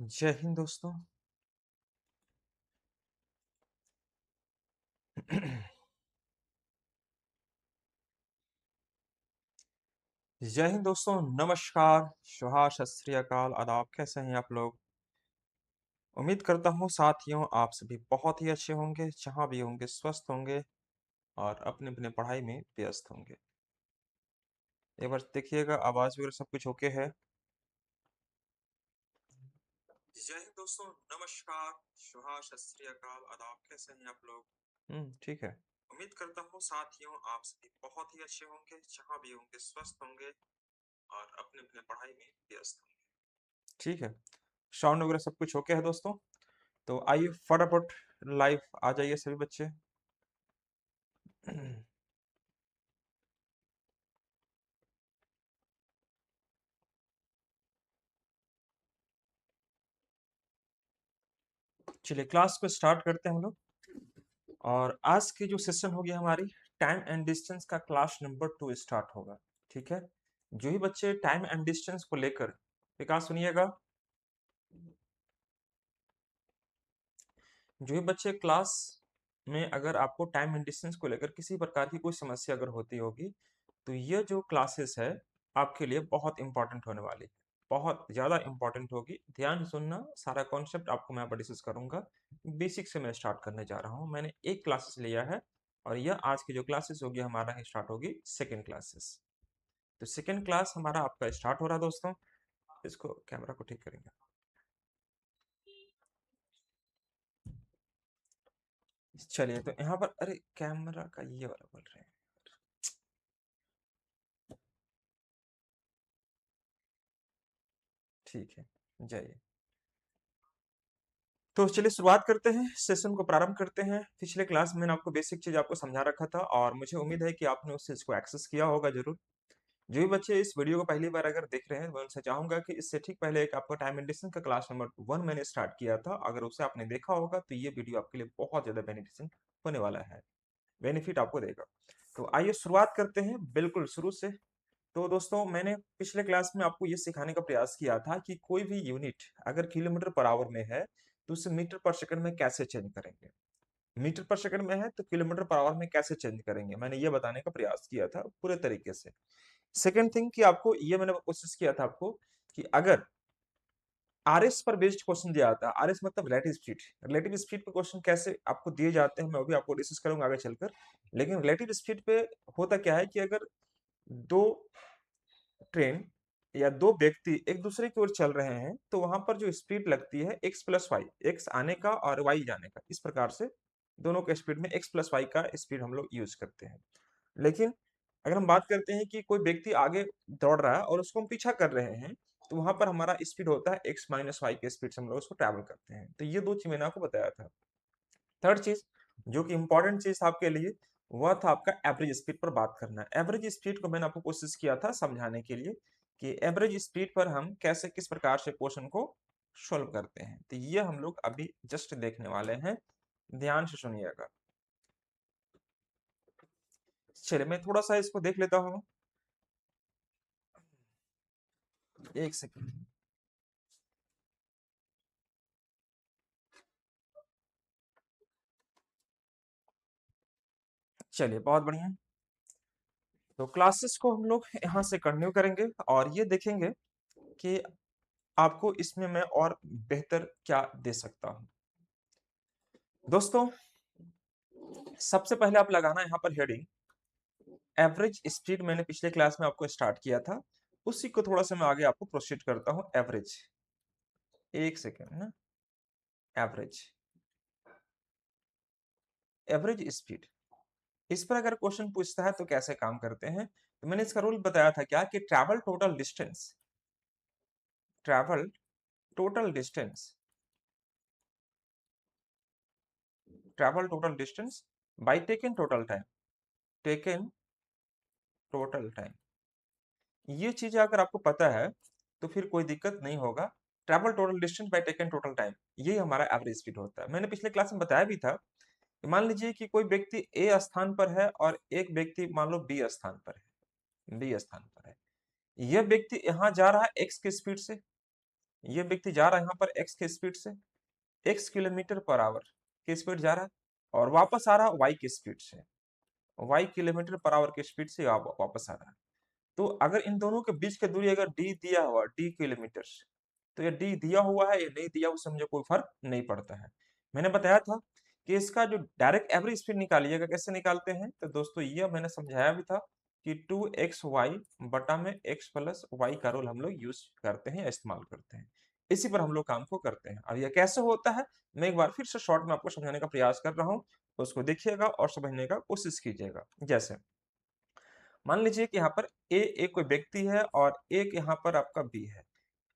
जय हिंद दोस्तों। जय हिंद दोस्तों, नमस्कार, शुभ सत श्री अकाल, आदाब। कैसे हैं आप लोग? उम्मीद करता हूँ साथियों आप सभी बहुत ही अच्छे होंगे, जहाँ भी होंगे स्वस्थ होंगे और अपने अपने पढ़ाई में व्यस्त होंगे। एक बार देखिएगा आवाज वगैरह सब कुछ ओके है? जय हिंद दोस्तों, नमस्कार, शुभ सत श्री अकाल, आदाब। कैसे हैं आप लोग? ठीक है। उम्मीद करता हूँ साथियों आप सभी बहुत ही अच्छे होंगे, जहाँ भी होंगे स्वस्थ होंगे और अपने अपने पढ़ाई में व्यस्त होंगे। ठीक है, साउंड वगैरह सब कुछ ओके है दोस्तों। तो आइए फटाफट लाइव आ जाइए सभी बच्चे। चलिए क्लास को स्टार्ट करते हैं हम लोग। और आज की जो सेशन होगी हमारी टाइम एंड डिस्टेंस का क्लास नंबर 2 स्टार्ट होगा। ठीक है, जो ही बच्चे टाइम एंड डिस्टेंस को लेकर, विकास सुनिएगा, जो ही बच्चे क्लास में अगर आपको टाइम एंड डिस्टेंस को लेकर किसी प्रकार की कोई समस्या अगर होती होगी तो ये जो क्लासेस है आपके लिए बहुत इंपॉर्टेंट होने वाली है, बहुत ज्यादा इंपॉर्टेंट होगी। ध्यान से सुनना, सारा कॉन्सेप्ट आपको मैं डिस्कस करूंगा। बेसिक से मैं स्टार्ट करने जा रहा हूँ। मैंने एक क्लासेस लिया है और यह आज की जो क्लासेस होगी हमारा स्टार्ट होगी सेकेंड क्लासेस। तो सेकेंड क्लास हमारा आपका स्टार्ट हो रहा है दोस्तों। इसको कैमरा को ठीक करेंगे। चलिए, तो यहाँ पर अरे कैमरा का ये वाला बोल रहे हैं। ठीक है, जाइए। तो चलिए शुरुआत करते हैं, सेशन को प्रारंभ करते हैं। पिछले क्लास में मैंने आपको बेसिक चीज आपको समझा रखा था और मुझे उम्मीद है कि आपने उस चीज को एक्सेस किया होगा जरूर। जो भी बच्चे इस वीडियो को पहली बार अगर देख रहे हैं मैं उनसे चाहूंगा कि इससे ठीक पहले एक आपका टाइम एंड डिस्टेंस का क्लास नंबर 1 मैंने स्टार्ट किया था, अगर उसे आपने देखा होगा तो ये वीडियो आपके लिए बहुत ज्यादा बेनिफिशियल होने वाला है, बेनिफिट आपको देगा। तो आइए शुरुआत करते हैं बिल्कुल शुरू से। तो दोस्तों मैंने पिछले क्लास में आपको ये सिखाने का प्रयास किया था कि कोई भी यूनिट अगर किलोमीटर पर आवर में है तो उसे मीटर पर सेकंड में कैसे चेंज करेंगे, मीटर पर सेकंड में है तो किलोमीटर पर आवर में कैसे चेंज करेंगे, मैंने ये बताने का प्रयास किया था पूरे तरीके से। सेकंड थिंग कि आपको ये मैंने कोशिश किया था आपको कि अगर आरएस पर बेस्ड क्वेश्चन दिया जाता है, आरएस मतलब रिलेटिव स्पीड, रिलेटिव स्पीड पे क्वेश्चन कैसे आपको दिए जाते हैं मैं वो भी आपको डिस्कस करूंगा आगे चलकर। लेकिन रिलेटिव स्पीड पे होता क्या है कि अगर दो ट्रेन या दो व्यक्ति एक दूसरे की ओर चल रहे हैं तो वहां पर जो स्पीड लगती है एक्स प्लस वाई, एक्स आने का और वाई जाने का, इस प्रकार से दोनों के स्पीड में एक्स प्लस वाई का स्पीड हम लोग यूज करते हैं। लेकिन अगर हम बात करते हैं कि कोई व्यक्ति आगे दौड़ रहा है और उसको हम पीछा कर रहे हैं तो वहां पर हमारा स्पीड होता है एक्स माइनस वाई के स्पीड से हम लोग उसको ट्रैवल करते हैं। तो ये दो चीज मैंने आपको बताया था। थर्ड चीज जो कि इंपॉर्टेंट चीज था आपके लिए वह था आपका एवरेज स्पीड पर बात करना। एवरेज स्पीड को मैंने आपको कोशिश किया था समझाने के लिए कि एवरेज स्पीड पर हम कैसे किस प्रकार से क्वेश्चन को सोल्व करते हैं। तो ये हम लोग अभी जस्ट देखने वाले हैं, ध्यान से सुनिएगा। चलिए मैं थोड़ा सा इसको देख लेता हूँ, एक सेकंड। चलिए बहुत बढ़िया। तो क्लासेस को हम लोग यहाँ से कंटिन्यू करेंगे और ये देखेंगे कि आपको इसमें मैं और बेहतर क्या दे सकता हूँ। दोस्तों सबसे पहले आप लगाना यहाँ पर हेडिंग एवरेज स्पीड, मैंने पिछले क्लास में आपको स्टार्ट किया था उसी को थोड़ा सा मैं आगे आपको प्रोसीड करता हूँ। एवरेज, एक सेकेंड ना, एवरेज, एवरेज स्पीड, इस पर अगर क्वेश्चन पूछता है तो कैसे काम करते हैं। तो मैंने इसका रूल बताया था क्या कि travel total distance, travel total distance, travel total distance by taken total time, taken total time. ये चीज अगर आपको पता है तो फिर कोई दिक्कत नहीं होगा। Travel total distance by taken total time, यही हमारा एवरेज स्पीड होता है। मैंने पिछले क्लास में बताया भी था कि मान लीजिए कि कोई व्यक्ति ए स्थान पर है और एक व्यक्ति मान लो बी स्थान पर है, बी स्थान पर है। यह व्यक्ति यहाँ जा रहा है एक्स की स्पीड से ये व्यक्ति जा रहा है यहाँ पर x के स्पीड से, x किलोमीटर पर आवर की स्पीड जा रहा है, और वापस आ रहा है y की स्पीड से, y किलोमीटर पर आवर की स्पीड से वापस आ रहा है। तो अगर इन दोनों के बीच की दूरी अगर d दिया हुआ d किलोमीटर, तो ये d दिया हुआ है या नहीं दिया उससे मुझे कोई फर्क नहीं पड़ता है। मैंने बताया था कि इसका जो डायरेक्ट एवरेज स्पीड निकालिएगा, कैसे निकालते हैं, तो दोस्तों ये मैंने समझाया भी था कि 2xy बटा में x प्लस वाई का रूल हम लोग यूज करते हैं या इस्तेमाल करते हैं। इसी पर हम लोग काम को करते हैं। अब यह कैसे होता है मैं एक बार फिर से शॉर्ट में आपको समझाने का प्रयास कर रहा हूँ, उसको देखिएगा और समझने का कोशिश कीजिएगा। जैसे मान लीजिए कि यहाँ पर ए एक कोई व्यक्ति है और एक यहाँ पर आपका बी है।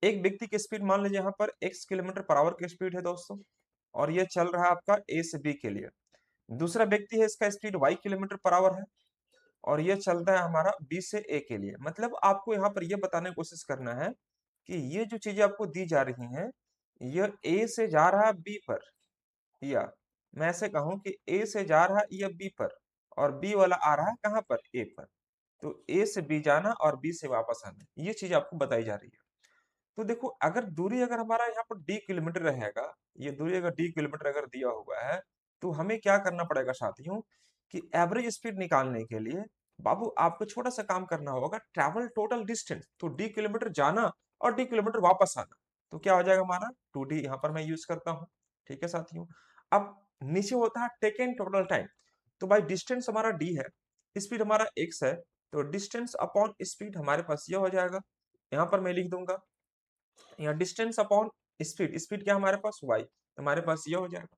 एक व्यक्ति की स्पीड मान लीजिए यहाँ पर x किलोमीटर पर आवर की स्पीड है दोस्तों, और ये चल रहा है आपका ए से बी के लिए। दूसरा व्यक्ति है, इसका speed y kilometre per hour है, और ये चल रहा है हमारा बी से ए के लिए। मतलब आपको यहाँ पर ये बताने की कोशिश करना है कि ये जो चीजें आपको दी जा रही हैं, ये ए से जा रहा है बी पर, या मैं ऐसे कहूं कि ए से जा रहा है ये बी पर, और बी वाला आ रहा है कहाँ पर, ए पर। तो ए से बी जाना और बी से वापस आना, ये चीज आपको बताई जा रही है। तो देखो अगर दूरी अगर हमारा यहाँ पर डी किलोमीटर रहेगा, ये दूरी अगर डी किलोमीटर अगर दिया हुआ है, तो हमें क्या करना पड़ेगा साथियों कि एवरेज स्पीड निकालने के लिए बाबू आपको छोटा सा काम करना होगा, ट्रैवल टोटल डिस्टेंस, तो डी किलोमीटर जाना और डी किलोमीटर वापस आना। तो क्या हो जाएगा हमारा 2d, यहाँ पर मैं यूज करता हूँ। ठीक है साथियों। अब नीचे होता है टेकन टोटल टाइम। तो भाई डिस्टेंस हमारा डी है, स्पीड हमारा x है, तो डिस्टेंस अपॉन स्पीड हमारे पास ये हो जाएगा। यहाँ पर मैं लिख दूंगा या डिस्टेंस अपॉन स्पीड, स्पीड क्या हमारे पास y, हमारे पास ये हो जाएगा।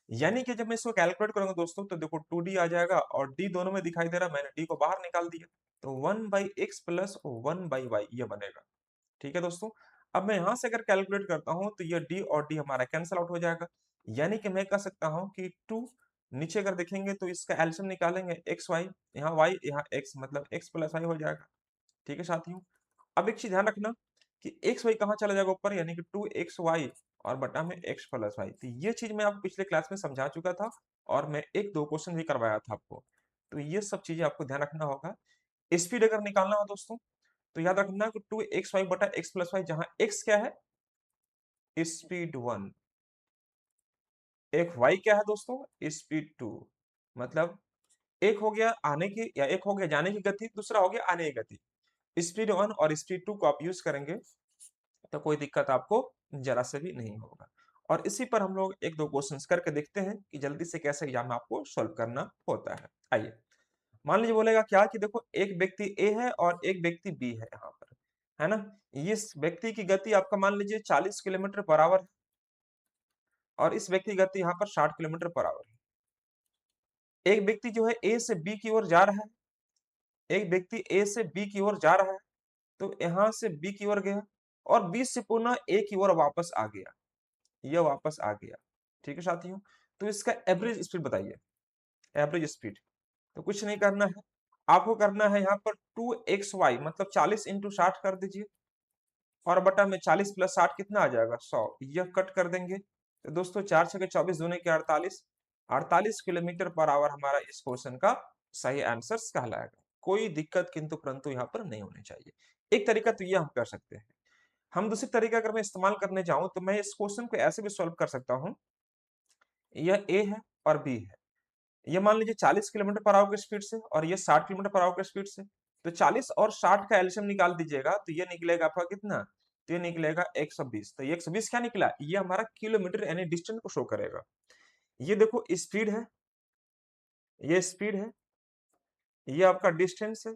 यानी कि जब मैं इसको कैलकुलेट करूंगा दोस्तों, तो देखो 2d आ जाएगा और d दोनों में दिखाई दे रहा है, मैंने d को बाहर निकाल दिया, तो 1/x प्लस 1/y ये बनेगा। ठीक है दोस्तों। अब मैं यहां से अगर कैलकुलेट करता हूं तो ये d और d हमारा कैंसिल आउट हो जाएगा। यानी कि मैं कह सकता हूं कि 2 नीचे अगर देखेंगे तो इसका एलसीएम निकालेंगे x y, यहाँ y यहाँ x, मतलब x प्लस y हो जाएगा। ठीक है साथियों। अब एक चीज ध्यान रखना कि एक्स वाई कहाँ चला जाएगा ऊपर, यानी कि 2xy और बटा में x प्लस वाई। तो ये चीज मैं आपको पिछले क्लास में समझा चुका था, और मैं एक दो क्वेश्चन भी करवाया था आपको। तो ये सब चीजें आपको ध्यान रखना होगा। स्पीड अगर निकालना हो दोस्तों, तो याद रखना कि 2xy बटा x प्लस वाई, जहां x क्या है, स्पीड 1, एक y क्या है दोस्तों, स्पीड 2। मतलब एक हो गया आने की, या एक हो गया जाने की गति, दूसरा हो गया आने की गति। स्पीड 1 और स्पीड 2 को आप यूज करेंगे तो कोई दिक्कत आपको जरा से भी नहीं होगा। और इसी पर हम लोग एक दो क्वेश्चंस करके देखते हैं कि जल्दी से कैसे एग्जाम में आपको सॉल्व करना होता है। आइए, मान लीजिए बोलेगा क्या कि देखो एक व्यक्ति ए है और एक व्यक्ति बी है यहाँ पर, है ना। इस व्यक्ति की गति आपका मान लीजिए 40 किलोमीटर पर आवर है, और इस व्यक्ति की गति यहाँ पर 60 किलोमीटर पर आवर है। एक व्यक्ति जो है ए से बी की ओर जा रहा है, एक व्यक्ति ए से बी की ओर जा रहा है, तो यहाँ से बी की ओर गया और बी से पुनः ए की ओर वापस आ गया, ये वापस आ गया। ठीक है साथियों। तो इसका एवरेज स्पीड बताइए, एवरेज स्पीड। तो कुछ नहीं करना है, आपको करना है यहाँ पर 2xy मतलब 40 इंटू 60 कर दीजिए, और बटा में 40 प्लस 60 कितना आ जाएगा, 100, यह कट कर देंगे। तो दोस्तों 4 छके 24 दूने के 48, 48 किलोमीटर पर आवर हमारा इस क्वेश्चन का सही आंसर कहलाएगा। कोई दिक्कत किंतु परंतु यहाँ पर नहीं होनी चाहिए। एक तरीका तो ये हम कर सकते हैं। हम दूसरी तरीका अगर मैं इस्तेमाल करने जाऊं तो मैं इस क्वेश्चन को ऐसे भी सॉल्व कर सकता हूं। यह ए है और बी है, ये मान लीजिए 40 किलोमीटर पर आवर की स्पीड से, और ये 60 किलोमीटर पर आवर की स्पीड से। तो 40 और 60 का एलसीएम निकाल दीजिएगा, तो ये निकलेगा आपका कितना, तो ये निकलेगा 120। तो ये 120 क्या निकला, ये हमारा किलोमीटर यानी डिस्टेंस को शो करेगा। ये देखो स्पीड है, ये स्पीड है, ये आपका डिस्टेंस है,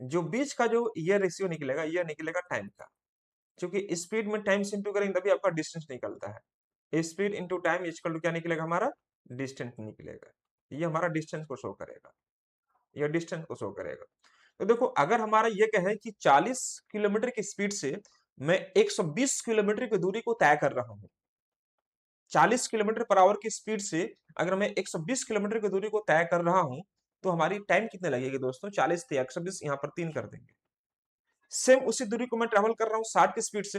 जो बीच का जो ये रेशियो निकलेगा, ये निकलेगा टाइम का। क्योंकि स्पीड में टाइम से इंटू करेंगे तभी आपका डिस्टेंस निकलता है। Speed into time equal to क्या निकलेगा, हमारा डिस्टेंस निकलेगा। ये हमारा डिस्टेंस को शो करेगा, ये डिस्टेंस को शो करेगा। तो देखो अगर हमारा ये कहे कि 40 किलोमीटर की स्पीड से मैं 120 किलोमीटर की दूरी को तय कर रहा हूं, 40 किलोमीटर पर आवर की स्पीड से अगर मैं 120 किलोमीटर की दूरी को तय कर रहा हूं, तो हमारी टाइम कितने लगेगी दोस्तों, 40 से 120 यहाँ पर 3 कर देंगे। सेम उसी दूरी को मैं ट्रेवल कर रहा हूँ 60 की स्पीड से,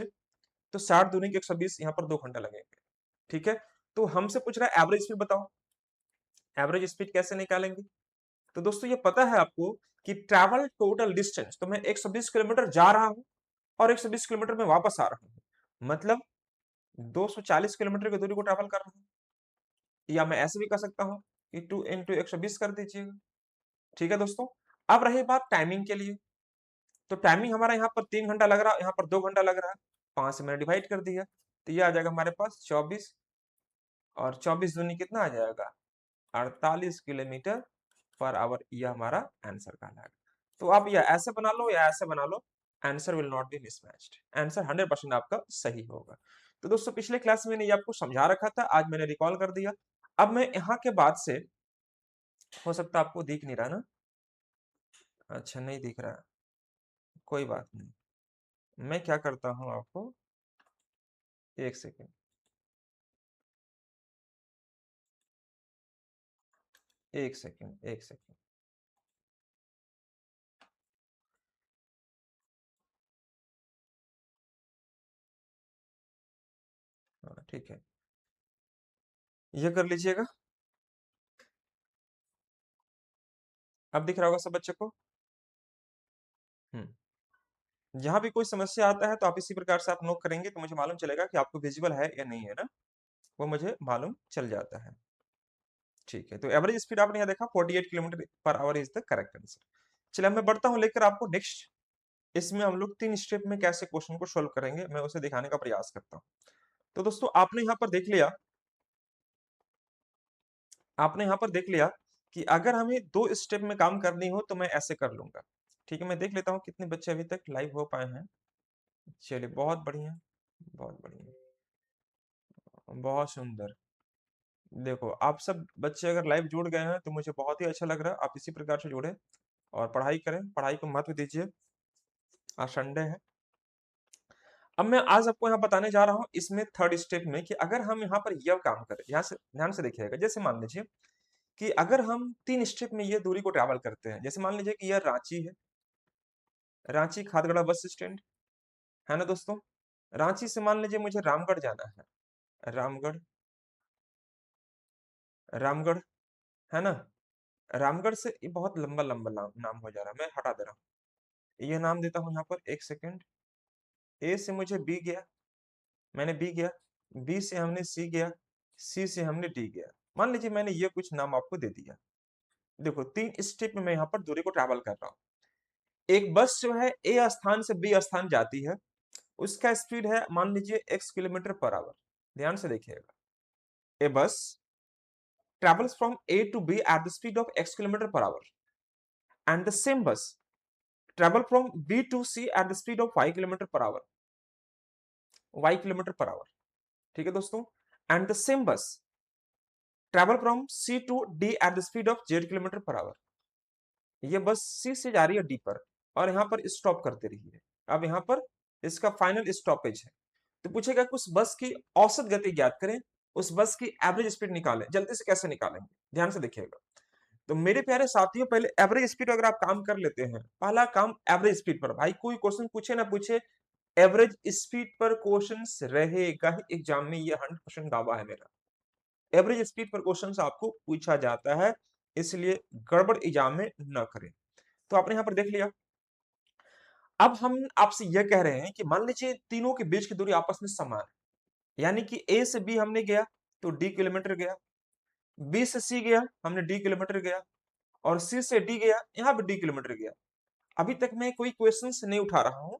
तो 60 दूनी के 120, यहाँ पर 2 घंटा लगेंगे। ठीक है। तो हमसे पूछ रहा है एवरेज स्पीड बताओ, एवरेज स्पीड कैसे निकालेंगे। तो दोस्तों ये पता है आपको कि ट्रैवल टोटल डिस्टेंस, तो मैं 120 किलोमीटर जा रहा हूं और 120 किलोमीटर में वापस आ रहा हूं, मतलब 240 किलोमीटर की दूरी को ट्रैवल कर रहा है। या मैं ऐसे भी कर सकता हूँ कि 2 इंटू 120 कर दीजिएगा। ठीक है दोस्तों। अब रही बात टाइमिंग के लिए, तो टाइमिंग हमारा यहाँ पर 3 घंटा लग रहा है, यहाँ पर 2 घंटा लग रहा है। 5 से मैंने डिवाइड कर दिया, तो ये आ जाएगा हमारे पास 24, और 24 दूनी कितना आ जाएगा, 48 किलोमीटर पर आवर। ये हमारा आंसर कहलाएगा। तो आप या ऐसे बना लो या ऐसे बना लो, answer will not be mismatched. Answer 100% आपका सही होगा। तो दोस्तों पिछले क्लास में मैंने ये आपको समझा रखा था, आज मैंने रिकॉल कर दिया। अब मैं यहाँ के बाद से, हो सकता है आपको दिख नहीं रहा ना, अच्छा नहीं दिख रहा, कोई बात नहीं। मैं क्या करता हूँ आपको, एक सेकेंड, एक सेकेंड, एक सेकेंड। हाँ ठीक है, ये कर लीजिएगा। अब दिख रहा होगा सब बच्चों को। हम्म। जहां भी कोई समस्या आता है तो आप इसी प्रकार से आप नोट करेंगे, तो मुझे मालूम चलेगा कि आपको विजिबल है या नहीं है ना, वो मुझे मालूम चल जाता है। ठीक है, तो एवरेज स्पीड आपने यहाँ देखा 48 kilometre per hour is the correct answer. चलिए मैं बढ़ता हूँ लेकर आपको नेक्स्ट। इसमें हम लोग 3 स्टेप में कैसे क्वेश्चन को सोल्व करेंगे, मैं उसे दिखाने का प्रयास करता हूँ। तो दोस्तों आपने यहाँ पर देख लिया, आपने यहाँ पर देख लिया कि अगर हमें 2 स्टेप में काम करनी हो तो मैं ऐसे कर लूंगा। ठीक है, मैं देख लेता हूँ कितने बच्चे अभी तक लाइव हो पाए हैं। चलिए बहुत बढ़िया, बहुत बढ़िया, बहुत सुंदर। देखो आप सब बच्चे अगर लाइव जुड़ गए हैं तो मुझे बहुत ही अच्छा लग रहा है। आप इसी प्रकार से जुड़े और पढ़ाई करें, पढ़ाई को महत्व दीजिए। आज संडे है। अब मैं आज आपको यहाँ बताने जा रहा हूँ इसमें थर्ड स्टेप में, कि अगर हम यहाँ पर यह काम करें, यहाँ से ध्यान से देखिएगा। जैसे मान लीजिए कि अगर हम 3 स्टेप में ये दूरी को ट्रैवल करते हैं, जैसे मान लीजिए कि यह रांची है, रांची खादगड़ा बस स्टैंड है ना दोस्तों। रांची से मान लीजिए मुझे रामगढ़ जाना है, रामगढ़, रामगढ़, है ना। रामगढ़ से ये बहुत लंबा लंबा नाम हो जा रहा है, मैं हटा दे रहा हूँ। ये नाम देता हूँ यहाँ पर, एक सेकेंड। ए से मुझे बी गया, मैंने बी गया, बी से हमने सी गया, सी से हमने डी गया। मान लीजिए मैंने ये कुछ नाम आपको दे दिया। देखो 3 स्टेप में मैं यहाँ पर दूरी को ट्रैवल कर रहा हूँ। एक बस जो है ए स्थान से बी स्थान जाती है, उसका स्पीड है मान लीजिए x किलोमीटर पर आवर। ध्यान से देखिएगा, ए बस travels from A to B at the speed of x kilometer per hour, and the same bus travel from B to C at the speed of y kilometer per hour, y kilometer per hour। ठीक है दोस्तों, and the same bus travel from C to D at the speed of z kilometre per hour. ये बस सी से जा रही है D पर, और यहाँ पर स्टॉप करते रही है। अब यहाँ पर इसका फाइनल स्टॉपेज है। तो पूछेगा कि उस बस की औसत गति ज्ञात करें, उस बस की एवरेज स्पीड निकालें। जल्दी से कैसे निकालेंगे, ध्यान से देखिएगा। तो मेरे प्यारे साथियों, पहले एवरेज स्पीड अगर आप काम कर लेते हैं, पहला काम एवरेज स्पीड पर। भाई कोई क्वेश्चन पूछे ना पूछे, एवरेज स्पीड पर क्वेश्चन रहेगा ही एग्जाम में, ये 100% दावा है मेरा। एवरेज स्पीड पर क्वेश्चन आपको पूछा जाता है, इसलिए गड़बड़ एग्जाम में न करें। तो आपने यहां पर देख लिया। अब हम आपसे यह कह रहे हैं कि मान लीजिए तीनों के बीच की दूरी आपस में समान है, यानी कि ए से बी हमने गया तो डी किलोमीटर गया, बी से सी गया हमने डी किलोमीटर गया, और सी से डी गया यहां भी डी किलोमीटर गया। अभी तक मैं कोई क्वेश्चंस नहीं उठा रहा हूं,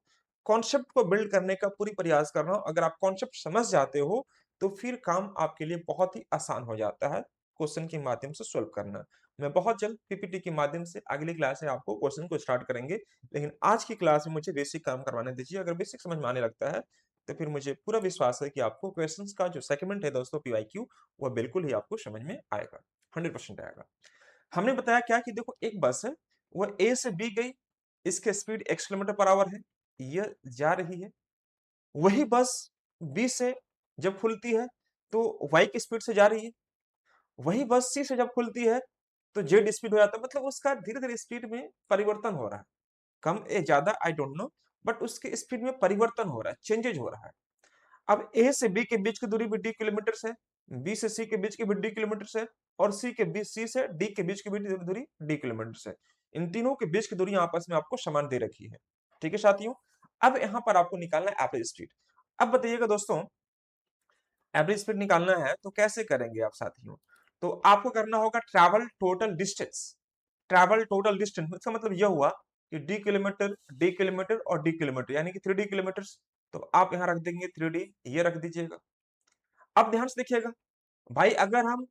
कॉन्सेप्ट को बिल्ड करने का पूरी प्रयास कर रहा हूं। अगर आप कॉन्सेप्ट समझ जाते हो तो फिर काम आपके लिए बहुत ही आसान हो जाता है क्वेश्चन के माध्यम से सोल्व करना। मैं बहुत जल्द पीपीटी के माध्यम से अगली क्लास में आपको क्वेश्चन को स्टार्ट करेंगे, लेकिन आज की क्लास में मुझे बेसिक काम करवाने दीजिए। अगर बेसिक समझ में आने लगता है तो फिर मुझे पूरा विश्वास है कि आपको क्वेश्चंस का जो सेगमेंट है दोस्तों पीवाईक्यू, वह बिल्कुल ही आपको समझ में आएगा, 100% आएगा। हमने बताया क्या कि देखो एक बस है, वह ए से बी गई, इसके speed x kilometre per hour है, यह जा रही है। वही बस बी से जब खुलती है तो y की स्पीड से जा रही है। वही बस सी से जब खुलती है तो जेड स्पीड हो जाता है, मतलब उसका धीरे धीरे स्पीड में परिवर्तन हो रहा है, कम या ज्यादा आई डोंट नो, बट उसके स्पीड में परिवर्तन हो रहा है, चेंजेज हो रहा है। अब ए से बी के बीच की दूरी भी डी किलोमीटर से, बी से सी के बीच की भी डी किलोमीटर से, और सी से डी के बीच की भी दूरी डी किलोमीटर से। इन तीनों के बीच की दूरी आपस में आपको समान दे रखी है। ठीक है साथियों, अब यहां पर आपको निकालना है एवरेज स्पीड। अब बताइएगा दोस्तों, एवरेज स्पीड निकालना है तो कैसे करेंगे आप साथियों? तो आपको करना होगा travel total distance. Travel total distance इसका मतलब यह हुआ कि डी किलोमीटर और डी किलोमीटर यानी कि 3D किलोमीटर। तो आप यहाँ रख देंगे 3D, ये रख दीजिएगा। अब ध्यान से देखिएगा भाई, अगर हम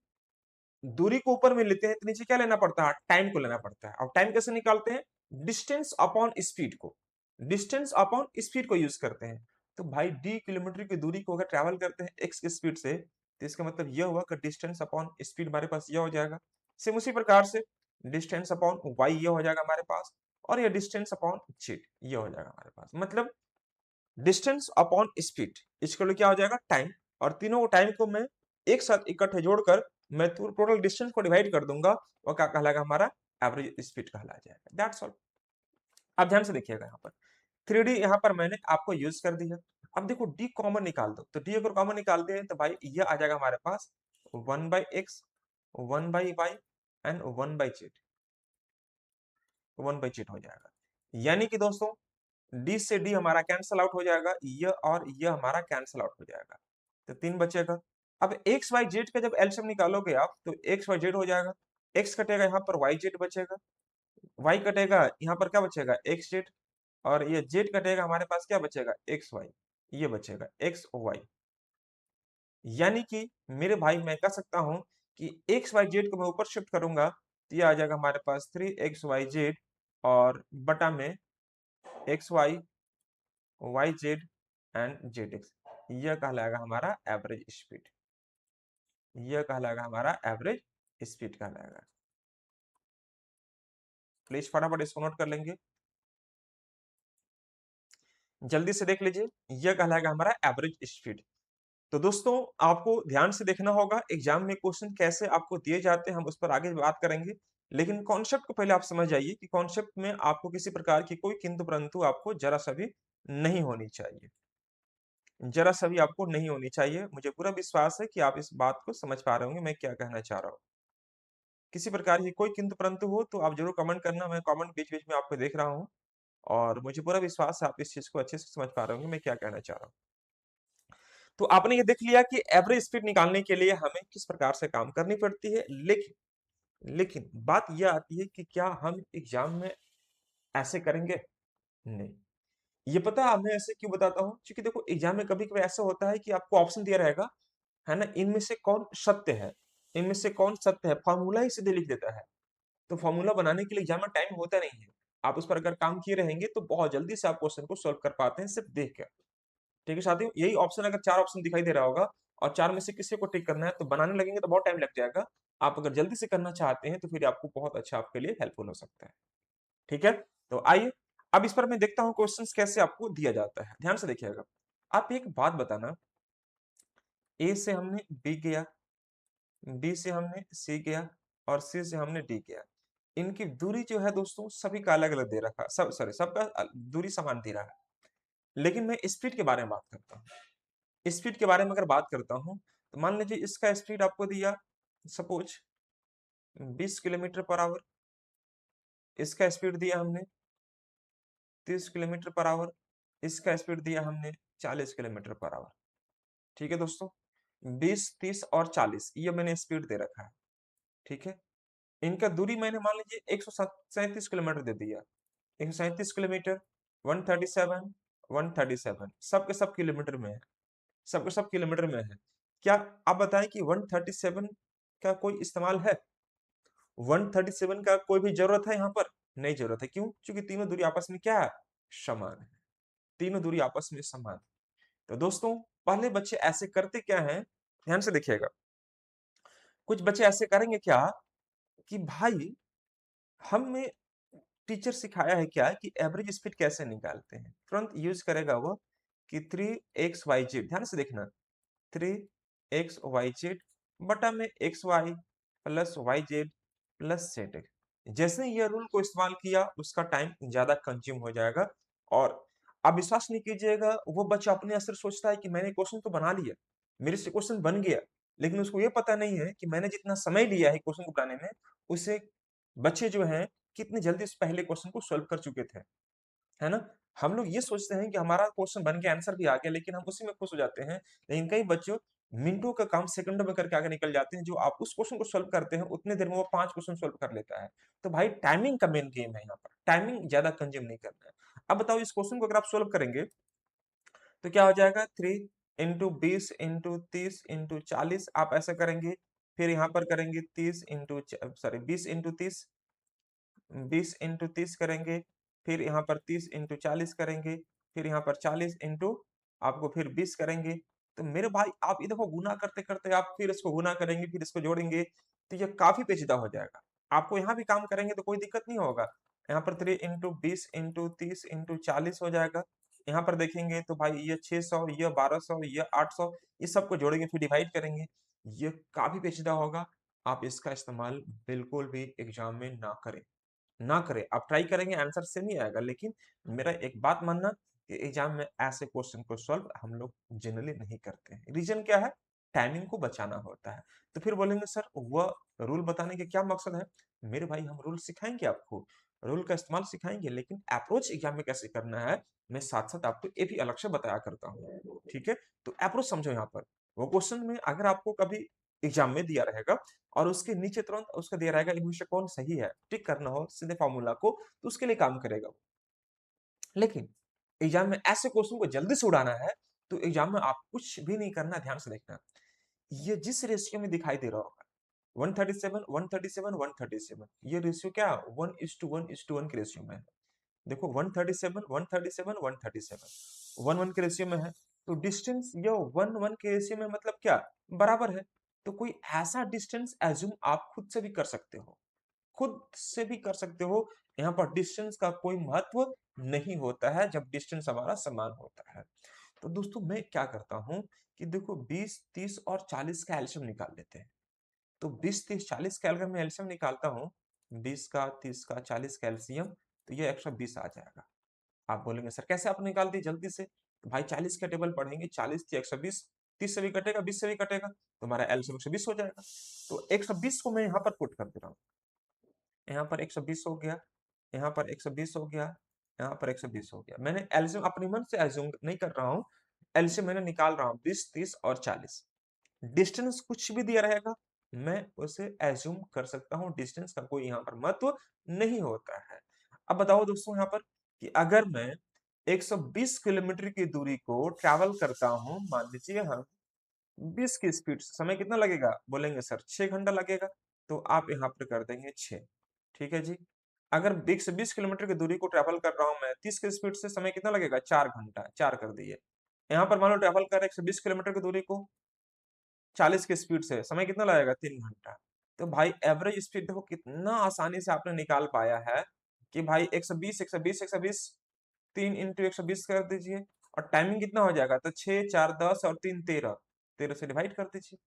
दूरी को ऊपर में लेते हैं तो नीचे क्या लेना पड़ता है? टाइम को लेना पड़ता है। और टाइम कैसे निकालते हैं? डिस्टेंस अपॉन स्पीड को, डिस्टेंस अपॉन स्पीड को यूज करते हैं। तो भाई डी किलोमीटर की दूरी को अगर ट्रैवल करते हैं एक्स की स्पीड से, तो इसका मतलब यह हुआ कि डिस्टेंस अपॉन स्पीड हमारे पास यह हो जाएगा। सेम उसी प्रकार से डिस्टेंस अपॉन वाई ये हो जाएगा हमारे पास, और ये डिस्टेंस अपॉन जेड ये हो जाएगा हमारे पास। मतलब डिस्टेंस अपॉन स्पीड इसको क्या हो जाएगा? टाइम। और तीनों टाइम को मैं एक साथ इकट्ठे जोड़कर मैं टोटल डिस्टेंस को डिवाइड कर दूंगा, वो क्या कहलाएगा? हमारा एवरेज स्पीड कहला जाएगा। That's all. अब ध्यान से देखिएगा, यहाँ पर 3D यहाँ पर मैंने आपको यूज कर दिया। अब देखो डी कॉमन निकाल दो, तो डी अगर कॉमन निकालते हैं तो भाई ये आ जाएगा हमारे पास 1/x, 1/y and 1/z, 1/z हो जाएगा। यानी कि दोस्तों डी से डी हमारा कैंसल आउट हो जाएगा, ये और ये हमारा कैंसल आउट हो जाएगा, तो 3 बचेगा। अब एक्स वाई जेड का जब एलसीएम निकालोगे आप तो एक्स वाई जेड हो जाएगा, एक्स कटेगा यहाँ पर वाई जेड बचेगा, वाई कटेगा यहाँ पर क्या बचेगा? एक्स जेड, और ये जेड कटेगा हमारे पास क्या बचेगा? एक्स वाई, ये बचेगा एक्स वाई। यानी कि मेरे भाई मैं कह सकता हूं कि एक्स वाई जेड को मैं ऊपर शिफ्ट करूंगा तो ये आ जाएगा हमारे पास 3xyz और बटा में x y, y z and z x. यह कहलाएगा हमारा एवरेज स्पीड, यह कहलाएगा हमारा एवरेज स्पीड कहलाएगा। प्लीज फटाफट इसको नोट कर लेंगे, जल्दी से देख लीजिए, यह कहलाएगा हमारा एवरेज स्पीड। तो दोस्तों आपको ध्यान से देखना होगा एग्जाम में क्वेश्चन कैसे आपको दिए जाते हैं, हम उस पर आगे बात करेंगे। लेकिन कॉन्सेप्ट को पहले आप समझ जाइए कि कॉन्सेप्ट में आपको किसी प्रकार की कोई किंतु परंतु आपको जरा सा भी नहीं होनी चाहिए, जरा सा भी आपको नहीं होनी चाहिए। मुझे पूरा विश्वास है कि आप इस बात को समझ पा रहे होंगे मैं क्या कहना चाह रहा हूँ। किसी प्रकार की कोई किंतु परंतु हो तो आप जरूर कमेंट करना, मैं कमेंट बीच बीच में आपको देख रहा हूँ, और मुझे पूरा विश्वास है आप इस चीज को अच्छे से समझ पा रहे होंगे मैं क्या कहना चाह रहा हूँ। तो आपने ये देख लिया कि एवरेज स्पीड निकालने के लिए हमें किस प्रकार से काम करनी पड़ती है। लेकिन बात यह आती है कि क्या हम एग्जाम में ऐसे करेंगे? नहीं। ये पता है मैं ऐसे क्यों बताता हूँ? क्योंकि देखो एग्जाम में कभी कभी ऐसा होता है कि आपको ऑप्शन दिया रहेगा, है ना, इनमें से कौन सत्य है, इनमें से कौन सत्य है, फॉर्मूला ही सीधे लिख देता है। तो फॉर्मूला बनाने के लिए एग्जाम में टाइम होता नहीं है। आप उस पर अगर काम किए रहेंगे तो बहुत जल्दी से आप क्वेश्चन को सोल्व कर पाते हैं सिर्फ देख कर। ठीक है साथियों, यही ऑप्शन अगर 4 ऑप्शन दिखाई दे रहा होगा और 4 में से किसी को टिक करना है तो बनाने लगेंगे तो बहुत टाइम लग जाएगा। आप अगर जल्दी से करना चाहते हैं तो फिर आपको बहुत अच्छा आपके लिए हेल्पफुल हो सकता है। ठीक है, तो आइए अब इस पर मैं देखता हूँ क्वेश्चंस कैसे आपको दिया जाता है। ध्यान से देखिएगा, आप एक बात बताना, ए से हमने बी गया, बी से हमने सी गया और सी से हमने डी गया। इनकी दूरी जो है दोस्तों सभी का अलग अलग दे रखा, सब सॉरी सबका दूरी समान दे रहा है। लेकिन मैं स्पीड के बारे में बात करता हूँ। स्पीड के बारे में अगर बात करता हूं तो मान लीजिए इसका स्पीड आपको दिया सपोज 20 किलोमीटर पर आवर, इसका स्पीड दिया हमने 30 किलोमीटर पर आवर, इसका स्पीड दिया हमने 40 किलोमीटर पर आवर। ठीक है दोस्तों, 20, 30 और 40 ये मैंने स्पीड दे रखा है। ठीक है, इनका दूरी मैंने मान लीजिए 137 किलोमीटर दे दिया, 137 किलोमीटर, 137, 137 सबके सब किलोमीटर में है, सबके सब किलोमीटर में है। क्या आप बताएं कि 137 का कोई इस्तेमाल है? 137 का कोई भी जरूरत है यहाँ पर? नहीं जरूरत है। क्यों? क्योंकि तीनों दूरी आपस में क्या है? समान है, तीनों दूरी आपस में समान है। तो दोस्तों पहले बच्चे ऐसे करते क्या है, ध्यान से देखिएगा, कुछ बच्चे ऐसे करेंगे क्या कि भाई हमें टीचर सिखाया है क्या कि एवरेज स्पीड कैसे निकालते हैं, तुरंत यूज करेगा वो कि 3xyz, ध्यान से देखना, 3xyz बटा में xy plus yz plus z। जैसे ही ये रूल को इस्तेमाल किया उसका टाइम ज्यादा कंज्यूम हो जाएगा। और आप विश्वास नहीं कीजिएगा, वो बच्चा अपने असर सोचता है कि मैंने क्वेश्चन तो बना लिया, मेरे से क्वेश्चन बन गया, लेकिन उसको ये पता नहीं है कि मैंने जितना समय लिया है क्वेश्चन को बनाने में, उससे बच्चे जो हैं कितनी जल्दी उस पहले क्वेश्चन को सॉल्व कर चुके थे। है ना? हम लोग ये सोचते हैं कि हमारा क्वेश्चन बन के आंसर भी आ गया, लेकिन हम उसी में खुश हो जाते हैं। लेकिन कई बच्चों मिनटों का काम सेकंडों में करके आगे निकल जाते हैं। जो आप उस क्वेश्चन को सॉल्व करते हैं, उतने देर में वो 5 क्वेश्चन सॉल्व कर लेता है। तो भाई टाइमिंग का मेन गेम है यहाँ पर, टाइमिंग ज़्यादा कंज्यूम नहीं करना है। अब बताओ इस क्वेश्चन को अगर आप सॉल्व करेंगे, तो क्या हो जाएगा 3 इंटू 20 इंटू 30 इंटू 40 आप ऐसा करेंगे। फिर यहाँ पर करेंगे 30 इंटू सॉरी 20 इंटू 30, 20 इंटू 30 करेंगे, फिर यहाँ पर 30 इंटू 40 करेंगे, फिर यहाँ पर 40 इंटू आपको फिर 20 करेंगे। तो मेरे भाई आप ये देखो गुना करते करते आप फिर इसको गुना करेंगे, फिर इसको जोड़ेंगे, तो ये काफी पेचीदा हो जाएगा। आपको यहाँ भी काम करेंगे तो कोई दिक्कत नहीं होगा। यहाँ पर 3 इंटू 20 इंटू 30 इंटू 40 हो जाएगा। यहाँ पर देखेंगे तो भाई ये 600, ये 1200, ये 800, इस सबको जोड़ेंगे फिर डिवाइड करेंगे। ये काफी पेचीदा होगा। आप इसका इस्तेमाल बिल्कुल भी एग्जाम में ना करें, ना करें। आप ट्राई करेंगे आंसर सेम ही आएगा, लेकिन मेरा एक बात मानना कि एग्जाम में ऐसे क्वेश्चन को सॉल्व हम लोग जनरली नहीं करते हैं। रीजन क्या है? टाइमिंग को बचाना होता है। तो फिर बोलेंगे सर वह रूल बताने के क्या मकसद है? मेरे भाई हम रूल सिखाएंगे आपको, रूल का इस्तेमाल सिखाएंगे, लेकिन अप्रोच एग्जाम में कैसे करना है मैं साथ साथ आपको ये भी अलग से बताया करता हूँ। ठीक है, तो अप्रोच समझो। यहाँ पर वो क्वेश्चन में अगर आपको कभी एग्जाम में दिया रहेगा और उसके नीचे तुरंत उसका दिया रहेगा इनमें से कौन सही है, टिक करना हो सीधे फॉर्मूला को, तो उसके लिए काम करेगा वो। लेकिन एग्जाम में ऐसे क्वेश्चन को जल्दी से उड़ाना है, तो एग्जाम में आप कुछ भी नहीं करना, ध्यान से देखना। ये जिस रेशियो में दिखाई दे रहा होगा 137 137 137, ये रेशियो क्या 1:1:1 के रेशियो में है। देखो 137 137 137 1:1 के रेशियो में है। तो डिस्टेंस ये 1:1 के रेशियो में मतलब क्या बराबर है। तो कोई ऐसा डिस्टेंस एज्यूम आप खुद से भी कर सकते हो, खुद से भी कर सकते हो। यहाँ पर डिस्टेंस का कोई महत्व नहीं होता है जब डिस्टेंस हमारा समान होता है। तो दोस्तों मैं क्या करता हूँ कि देखो 20 30 और 40 का एलसीएम निकाल लेते हैं। तो 20 30 40 का अगर मैं एलसीएम निकालता हूँ, 20 का 30 का 40 का एलसीएम, तो ये 120 आ जाएगा। आप बोलेंगे सर कैसे आपने निकाल दी जल्दी से? तो भाई 40 का टेबल पढ़ेंगे, 40 से 120, 30 से भी कटेगा 20 से भी कटेगा, तो हमारा एलसीएम 120 हो जाएगा। तो 120 को मैं यहाँ पर पुट कर दे रहा हूँ। यहाँ पर 120 हो गया, यहाँ पर 120 हो गया, यहाँ पर 120 हो गया। मैंने एलसीएम अपने मन से एज्यूम नहीं कर रहा हूँ, एलसीएम मैंने निकाल रहा हूँ 20 30 और 40। डिस्टेंस कुछ भी दिया रहेगा मैं उसे एज्यूम कर सकता हूँ, डिस्टेंस का कोई यहाँ पर महत्व नहीं होता है। अब बताओ दोस्तों यहाँ पर कि अगर मैं 120 किलोमीटर की दूरी को ट्रैवल करता हूँ, मान लीजिए हम 20 की स्पीड से, समय कितना लगेगा? बोलेंगे सर 6 घंटा लगेगा। तो आप यहाँ पर कर देंगे 6। ठीक है जी। अगर 120 किलोमीटर की दूरी को ट्रैवल कर रहा हूँ मैं 30 की स्पीड से, समय कितना लगेगा? 4 घंटा, 4 कर दिए। यहाँ पर मान लो ट्रैवल कर रहे 120 किलोमीटर की दूरी को 40 की स्पीड से, समय कितना लगेगा? 3 घंटा। तो भाई एवरेज स्पीड देखो कितना आसानी से आपने निकाल पाया है कि भाई 120 120 120 3 इंटू 120 कर दीजिए, और टाइमिंग कितना हो जाएगा? तो 6 4 10 और 3 13, 13 से डिवाइड कर दीजिए।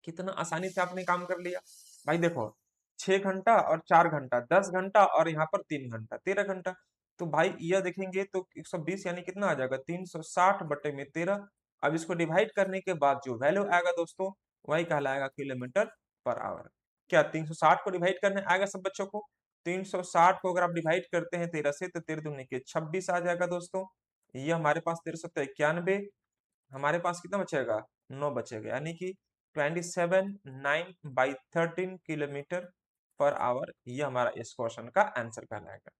कितना आसानी से आपने काम कर लिया। भाई देखो 6 घंटा और 4 घंटा, 10 घंटा और यहाँ पर 3 घंटा, 13 घंटा। तो भाई यह देखेंगे तो 120 यानी कितना आ जाएगा? 360 बटे में 13। अब इसको डिवाइड करने के बाद जो वैल्यू आएगा दोस्तों, वही कहलाएगा किलोमीटर पर आवर। क्या 360 को डिवाइड करने आएगा सब बच्चों को? 360 को अगर आप डिवाइड करते हैं 13 से, तो 13 दूनी के 26 आ जाएगा दोस्तों। ये हमारे पास 1391, हमारे पास कितना बचेगा? 9 बचेगा, यानी कि 27 9 बाई 13 किलोमीटर पर आवर, ये हमारा इस क्वेश्चन का आंसर कहलाएगा।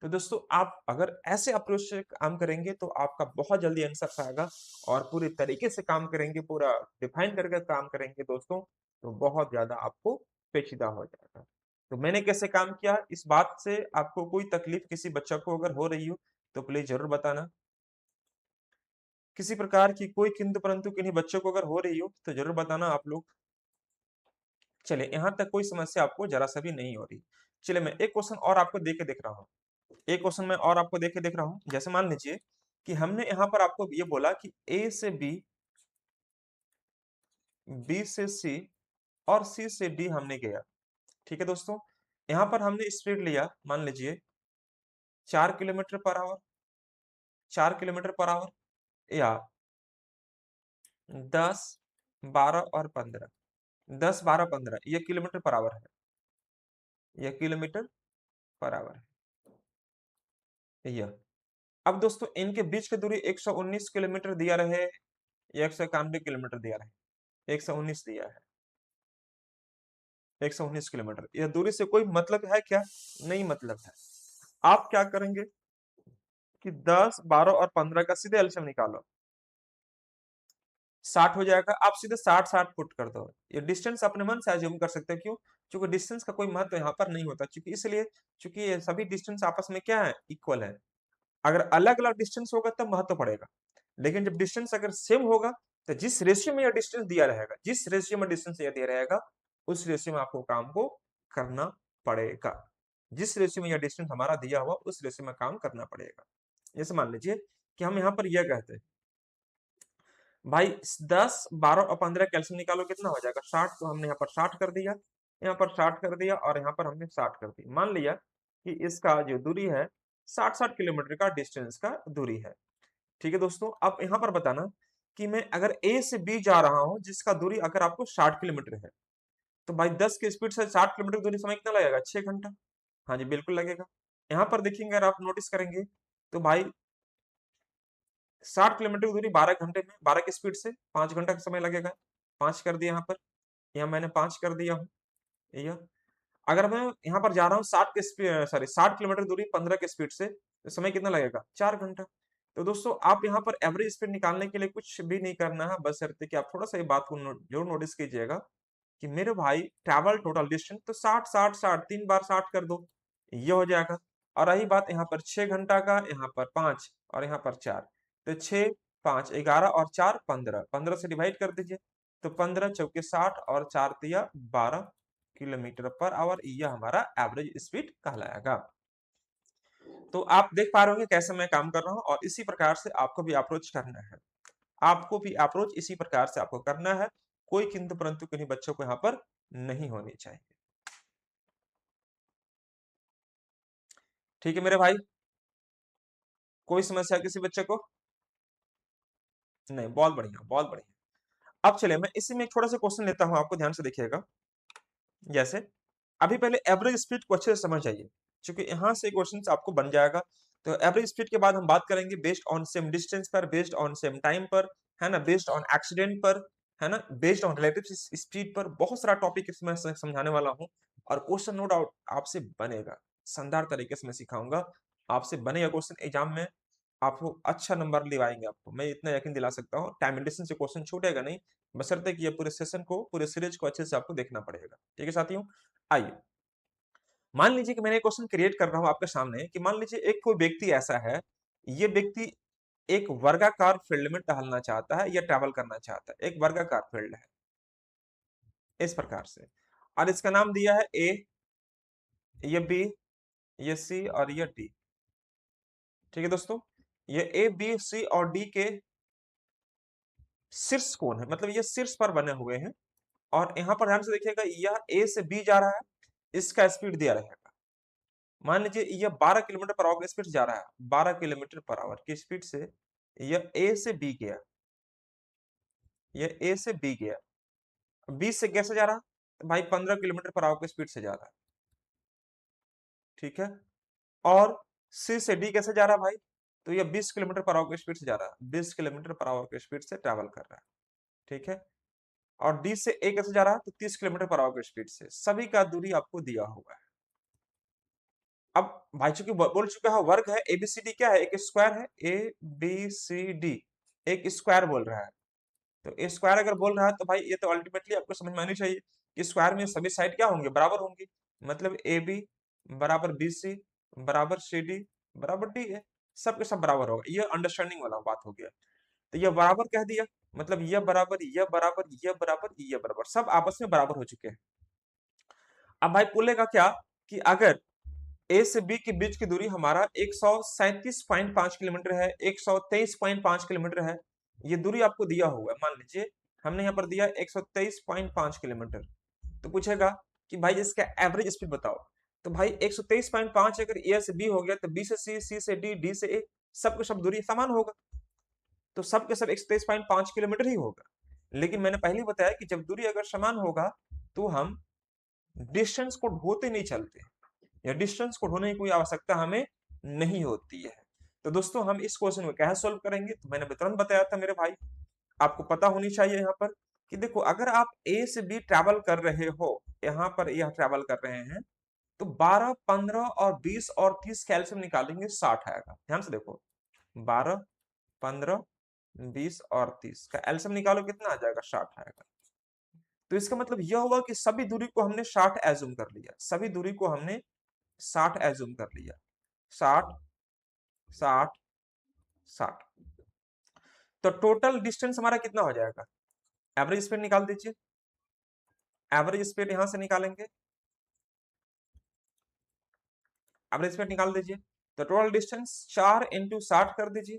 तो दोस्तों आप अगर ऐसे अप्रोच से काम करेंगे तो आपका बहुत जल्दी आंसर आएगा, और पूरे तरीके से काम करेंगे, पूरा डिफाइन करके काम करेंगे दोस्तों, तो बहुत ज्यादा आपको पेचीदा हो जाएगा। तो मैंने कैसे काम किया, इस बात से आपको कोई तकलीफ किसी बच्चा को अगर हो रही हो तो प्लीज जरूर बताना। किसी प्रकार की कोई किंतु परंतु किन्हीं बच्चों को अगर हो रही हो तो जरूर बताना आप लोग। चलिए यहाँ तक कोई समस्या आपको जरा सा भी नहीं हो रही। चलिए मैं एक क्वेश्चन और आपको दे के देख रहा हूँ, एक क्वेश्चन मैं और आपको दे के देख रहा हूँ। जैसे मान लीजिए कि हमने यहाँ पर आपको ये बोला कि ए से बी, बी से सी और सी से डी हमने गया। ठीक है दोस्तों, यहाँ पर हमने स्पीड लिया मान लीजिए 4 kilometre per hour, 4 kilometre per hour, या 10 12 और 15, 10 12 15 ये किलोमीटर पर आवर है, यह किलोमीटर पर आवर है। यह अब दोस्तों इनके बीच की दूरी 119 किलोमीटर दिया रहे या 191 किलोमीटर दिया रहे, 119 दिया है, 119 किलोमीटर। यह दूरी से कोई मतलब है क्या? नहीं मतलब है। आप क्या करेंगे कि 10, 12 और 15 का सीधे एलसीएम निकालो, 60 हो जाएगा। आप सीधे 60-60 पुट कर दो। ये डिस्टेंस अपने मन से अज्यूम कर सकते हो, क्यों? क्योंकि डिस्टेंस का कोई महत्व यहाँ पर नहीं होता, क्योंकि इसलिए क्योंकि ये सभी डिस्टेंस आपस में क्या है, इक्वल है। अगर अलग अलग डिस्टेंस होगा तब महत्व पड़ेगा, लेकिन जब डिस्टेंस अगर सेम होगा तो जिस रेशियो में यह डिस्टेंस दिया रहेगा, जिस रेशियो में डिस्टेंस यह दिया रहेगा, उस रेशियो में आपको काम को करना पड़ेगा। जिस रेशियो में यह डिस्टेंस हमारा दिया हुआ उस रेशियो में काम करना पड़ेगा। जैसे मान लीजिए कि हम यहाँ पर यह कहते हैं भाई 10, 12 और 15 कैल्शियम निकालो, कितना हो जाएगा 60। तो हमने यहाँ पर 60 कर दिया, यहाँ पर 60 कर दिया और यहाँ पर हमने 60 कर दी। मान लिया कि इसका जो दूरी है 60-60 किलोमीटर का डिस्टेंस का दूरी है। ठीक है दोस्तों, अब यहाँ पर बताना कि मैं अगर ए से बी जा रहा हूं जिसका दूरी अगर आपको 60 किलोमीटर है, तो भाई 10 की स्पीड से 60 किलोमीटर दूरी समय कितना लगेगा? 6 घंटा। हाँ जी बिल्कुल लगेगा। यहाँ पर देखेंगे अगर आप नोटिस करेंगे तो भाई 60 किलोमीटर की दूरी 12 घंटे में, 12 की स्पीड से 5 घंटा का समय लगेगा। 5 कर दिया यहाँ पर, यहाँ मैंने 5 कर दिया हूँ। यह अगर मैं यहाँ पर जा रहा हूँ 60 के स्पीड, सॉरी 60 किलोमीटर दूरी 15 के स्पीड से, तो समय कितना लगेगा? 4 घंटा। तो दोस्तों आप यहाँ पर एवरेज स्पीड निकालने के लिए कुछ भी नहीं करना है, बशर्ते कि आप थोड़ा सा ये बात को जरूर नोटिस कीजिएगा कि मेरे भाई ट्रैवल टोटल डिस्टेंस तो 60-60-60 3 बार 60 कर दो, ये हो जाएगा। और रही बात यहाँ पर 6 घंटा का, यहाँ पर 5 और यहाँ पर 4, तो 6, 5, 11 और 4 15, 15 से डिवाइड कर दीजिए, तो 15 चौके 60 और 4 तिया 12 किलोमीटर पर आवर, यह हमारा एवरेज स्पीड कहलाएगा। तो आप देख पा रहे होंगे कैसे मैं काम कर रहा हूं, और इसी प्रकार से आपको भी अप्रोच करना है। आपको भी अप्रोच इसी प्रकार से आपको करना है। कोई किंतु परंतु किन्हीं बच्चों को यहाँ पर नहीं होनी चाहिए। ठीक है मेरे भाई, कोई समस्या किसी बच्चे को? नहीं, बहुत बढ़िया बहुत बढ़िया। अब चलिए मैं इसी में एक छोटा सा क्वेश्चन लेता हूं, आपको ध्यान से देखिएगा। जैसे अभी पहले एवरेज स्पीड को अच्छे से समझ जाइए, क्योंकि यहां से क्वेश्चन आपको बन जाएगा। तो एवरेज स्पीड के बाद हम बात करेंगे बेस्ड ऑन सेम डिस्टेंस पर, बेस्ड ऑन सेम टाइम पर, है ना, बेस्ड ऑन एक्सीडेंट पर, है ना, बेस्ड ऑन रिलेटिव स्पीड पर। बहुत सारा टॉपिक इसमें समझाने वाला हूं, और क्वेश्चन नो डाउट आपसे बनेगा, शानदार तरीके से मैं सिखाऊंगा, आपसे बनेगा क्वेश्चन एग्जाम में। आपको अच्छा नंबर दिलाएंगे, आपको मैं इतना यकीन दिला सकता हूँ। टाइम एडिशन से क्वेश्चन छूटेगा नहीं, बशर्ते कि ये पूरे सेशन को, पूरे सीरीज को अच्छे से आपको देखना पड़ेगा। ठीक है साथियों, आइए मान लीजिए कि मैंने क्वेश्चन क्रिएट कर रहा हूं आपके सामने कि मान लीजिए एक कोई व्यक्ति ऐसा है, ये व्यक्ति एक वर्गाकार फील्ड में टहलना चाहता है या ट्रैवल करना चाहता है। एक वर्गाकार फील्ड है इस प्रकार से, और इसका नाम दिया है ए, ये बी, ये सी और ये डी। ठीक है दोस्तों, ये ए बी सी और डी के शीर्ष कोण है, मतलब ये शीर्ष पर बने हुए हैं। और यहाँ पर ध्यान से देखिएगा, यह ए से बी जा रहा है, इसका स्पीड दिया रहेगा। मान लीजिए यह 12 किलोमीटर पर आवर की स्पीड से जा रहा है, 12 किलोमीटर पर आवर की स्पीड से यह ए से बी गया, यह ए से बी गया। बी से कैसे जा रहा है? तो भाई 15 किलोमीटर पर आवर की स्पीड से जा रहा है। ठीक है, और सी से डी कैसे जा रहा है भाई? तो यह 20 किलोमीटर पर आवर की स्पीड से जा रहा है, 20 किलोमीटर पर आवर की स्पीड से ट्रैवल कर रहा है। ठीक है, और डी से ए कैसे जा रहा है? तो 30 किलोमीटर पर आवर की स्पीड से। सभी का दूरी आपको दिया हुआ है। अब भाई चूंकि बोल चुका है वर्ग है, एबीसीडी क्या है? एक स्क्वायर है, ए बी सी डी एक स्क्वायर बोल रहा है। तो स्क्वायर अगर बोल रहा है तो भाई ये तो अल्टीमेटली आपको समझ में आनी चाहिए कि स्क्वायर में सभी साइड क्या होंगे? बराबर होंगी। मतलब ए बी बराबर बी सी बराबर सी डी बराबर डी है, सब के सब बराबर होगा। ये अंडरस्टैंडिंग वाला बात हो गया। तो ये बराबर कह दिया, मतलब ये बराबर, ये बराबर, ये बराबर, ये बराबर, सब आपस में बराबर हो चुके हैं। अब भाई बोलेगा क्या कि अगर ए से बी के बीच की दूरी हमारा 137.5 किलोमीटर है, 123.5 किलोमीटर है, ये दूरी आपको दिया हुआ है। मान लीजिए हमने यहाँ पर दिया 123.5 किलोमीटर, तो पूछेगा कि भाई इसका एवरेज स्पीड बताओ। तो भाई 123.5 अगर ए से बी हो गया, तो बी से सी, सी से डी, डी से ए, सबके सब दूरी समान होगा, तो सबके सब 123.5 किलोमीटर ही होगा। लेकिन मैंने पहले बताया कि जब दूरी अगर समान होगा तो हम डिस्टेंस को ढोते नहीं चलते, या डिस्टेंस को ढोने की कोई आवश्यकता हमें नहीं होती है। तो दोस्तों हम इस क्वेश्चन को कैसे सोल्व करेंगे, तो मैंने तुरंत बताया था मेरे भाई, आपको पता होनी चाहिए यहाँ पर कि देखो अगर आप ए से बी ट्रैवल कर रहे हो, यहाँ पर यह ट्रैवल कर रहे हैं, तो 12, 15 और 20 और 30 कैल्शियम निकालेंगे 60 आएगा। ध्यान से देखो, 12, 15, 20 और 30 का एल्सियम निकालो, कितना आ जाएगा, 60 आएगा। तो इसका मतलब यह हुआ कि सभी दूरी को हमने 60 एज्यूम कर लिया, सभी दूरी को हमने 60 एज्यूम कर लिया, 60, 60, 60। तो टोटल डिस्टेंस हमारा कितना हो जाएगा, एवरेज स्पीड निकाल दीजिए, एवरेज स्पीड यहां से निकालेंगे, एवरेज स्पीड निकाल दीजिए। तो टोटल डिस्टेंस 4 इंटू 60 कर दीजिए,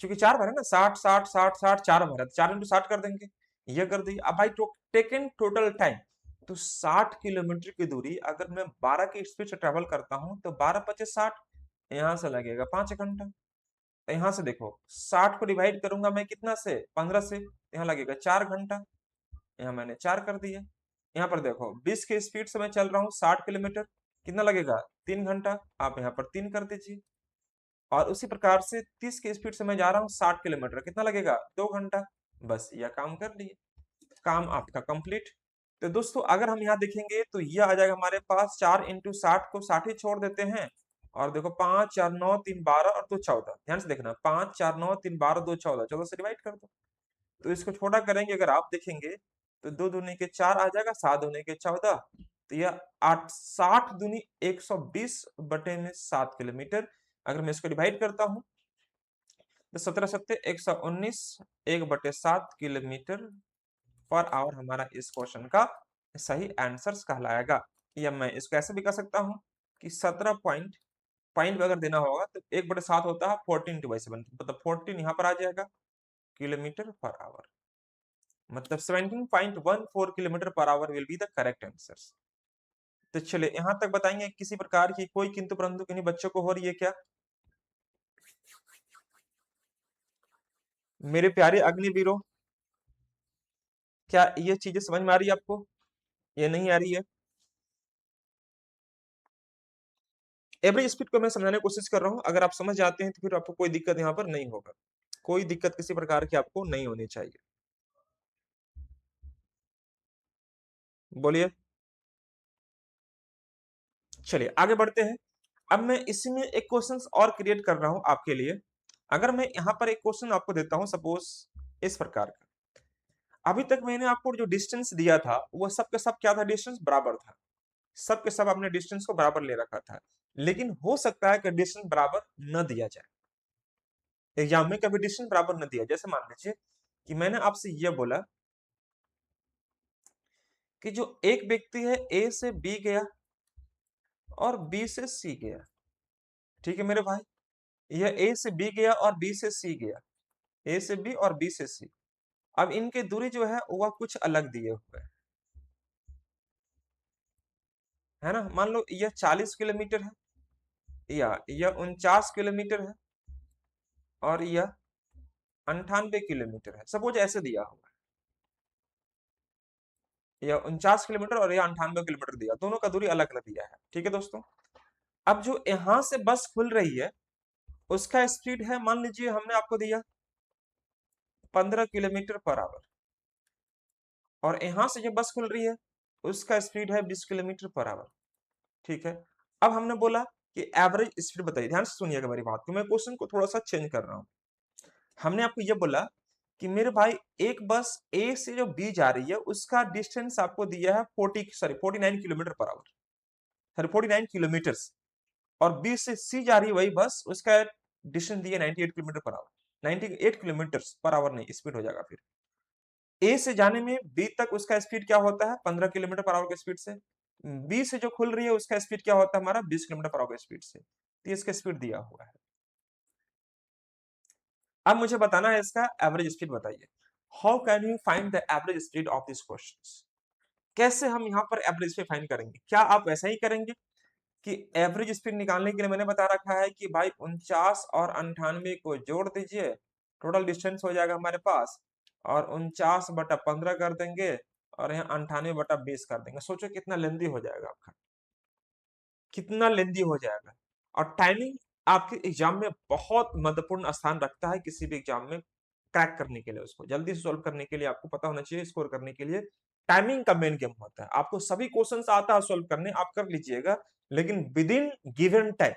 क्योंकि 4 भर है ना, 60, 60, 60, 60, 4 भर है, 4 इंटू 60 कर देंगे, ये कर दिए। अब भाई टेकन टोटल टाइम, तो 60 किलोमीटर की दूरी अगर मैं 12 की स्पीड से ट्रेवल करता हूं, तो 12 25 60, यहां से लगेगा 5 घंटा। तो यहां से देखो 60 को डिवाइड करूंगा मैं कितना से, 15 से, यहाँ लगेगा 4 घंटा, यहाँ मैंने 4 कर दिया। यहाँ पर देखो 20 की स्पीड से मैं चल रहा हूँ 60 किलोमीटर, कितना लगेगा, 3 घंटा, आप यहाँ पर 3 कर दीजिए। और उसी प्रकार से 30 की स्पीड से मैं जा रहा हूँ 60 किलोमीटर, कितना लगेगा, 2 घंटा। बस यह काम कर लिए, काम आपका कंप्लीट। तो दोस्तों अगर हम यहाँ देखेंगे तो यह आ जाएगा हमारे पास, 4 इंटू 60 को 60 ही छोड़ देते हैं, और देखो 5, 4, 9, 3, 12 और 2, 14, ध्यान से देखना, 5, 4, 9, 3, 12, 2, 14, 14 से डिवाइड कर दो। तो इसको छोटा करेंगे अगर आप देखेंगे, तो 2 दूनी के 4 आ जाएगा, 7 दूनी के 14, तो यह 8, 60 दूनी 120 बटे में 7 किलोमीटर। अगर मैं इसको डिवाइड करता हूं, तो 17 सत्ते 119, 1/7 किलोमीटर पर आवर हमारा इस क्वेश्चन का सही आंसर कहलाएगा। या मैं इसको ऐसे भी कर सकता हूं कि 17 पॉइंट अगर देना होगा तो 1/7 होता है 14/7, मतलब 14 यहाँ पर आ जाएगा किलोमीटर पर आवर, मतलब 17.14 kilometre per hour will be the correct answer. तो चलिए यहाँ तक बताएंगे, किसी प्रकार की कोई किंतु परंतु किन्हीं बच्चों को हो रही है क्या, मेरे प्यारे अग्निवीरों, क्या ये चीजें समझ में आ रही है आपको, ये नहीं आ रही है? एवरेज स्पीड को मैं समझाने की कोशिश कर रहा हूं, अगर आप समझ जाते हैं तो फिर आपको कोई दिक्कत यहाँ पर नहीं होगा, कोई दिक्कत किसी प्रकार की आपको नहीं होनी चाहिए। बोलिए, चलिए आगे बढ़ते हैं। अब मैं इसी में एक क्वेश्चन और क्रिएट कर रहा हूं आपके लिए। अगर मैं यहाँ पर एक क्वेश्चन आपको देता हूं सपोज इस प्रकार का, अभी तक मैंने आपको जो डिस्टेंस दिया था वो सब के सब क्या था, डिस्टेंस बराबर था, सब के सब आपने डिस्टेंस को बराबर ले रखा था। लेकिन हो सकता है कि डिस्टेंस बराबर न दिया जाए, एग्जाम में कभी डिस्टेंस बराबर न दिया। जैसे मान लीजिए कि मैंने आपसे यह बोला कि जो एक व्यक्ति है ए से बी गया और बी से सी गया, ठीक है मेरे भाई, यह ए से बी गया और बी से सी गया, ए से बी और बी से सी। अब इनके दूरी जो है वह कुछ अलग दिए हुए है ना, मान लो यह 40 किलोमीटर है, या यह 49 किलोमीटर है, और यह 98 किलोमीटर है, सपोज ऐसे दिया हुआ है, यह 49 किलोमीटर और यह 98 किलोमीटर दिया, दोनों का दूरी अलग अलग दिया है, ठीक है दोस्तों। अब जो यहां से बस खुल रही है उसका स्पीड है, मान लीजिए हमने आपको दिया 15 किलोमीटर पर आवर, और यहां से जो बस खुल रही है उसका स्पीड है 20 किलोमीटर पर आवर, ठीक है। अब हमने बोला कि एवरेज स्पीड बताइए, ध्यान से सुनिएगा मेरी बात को, मैं क्वेश्चन को थोड़ा सा चेंज कर रहा हूं। हमने आपको यह बोला कि मेरे भाई एक बस ए से जो बी जा रही है उसका डिस्टेंस आपको दिया है 49 kilometre per hour, sorry 49 kilometres, और बी से सी जा रही है वही बस, उसका डिस्टेंस दिया 98 kilometre per hour, 98 kilometre per hour नहीं, स्पीड हो जाएगा फिर। ए से जाने में बी तक उसका स्पीड क्या होता है, 15 किलोमीटर पर आवर की स्पीड से। बी से जो खुल रही है उसका स्पीड क्या होता है हमारा, 20 किलोमीटर पर आवर की स्पीड से। तो इसका स्पीड दिया हुआ है। अब मुझे बताना है इसका एवरेज स्पीड बताइए। How can you find the average speed of this question, कैसे हम यहाँ पर एवरेज स्पीड फाइंड करेंगे, क्या आप वैसा ही करेंगे कि एवरेज स्पीड निकालने के लिए मैंने बता रखा है कि भाई 49 और 98 को जोड़ दीजिए, टोटल डिस्टेंस हो जाएगा हमारे पास, और 49/15 कर देंगे, और यहाँ 98/20 कर देंगे। सोचो कितना लेंदी हो जाएगा आपका, कितना लेंदी हो जाएगा। और टाइमिंग आपके एग्जाम में बहुत महत्वपूर्ण स्थान रखता है। किसी भी एग्जाम में क्रैक करने के लिए, उसको जल्दी से सॉल्व करने के लिए आपको पता होना चाहिए, स्कोर करने के लिए टाइमिंग का मेन गेम होता है। आपको सभी क्वेश्चंस आता है सॉल्व करने, आप कर लीजिएगा, लेकिन विद इन गिवन टाइम,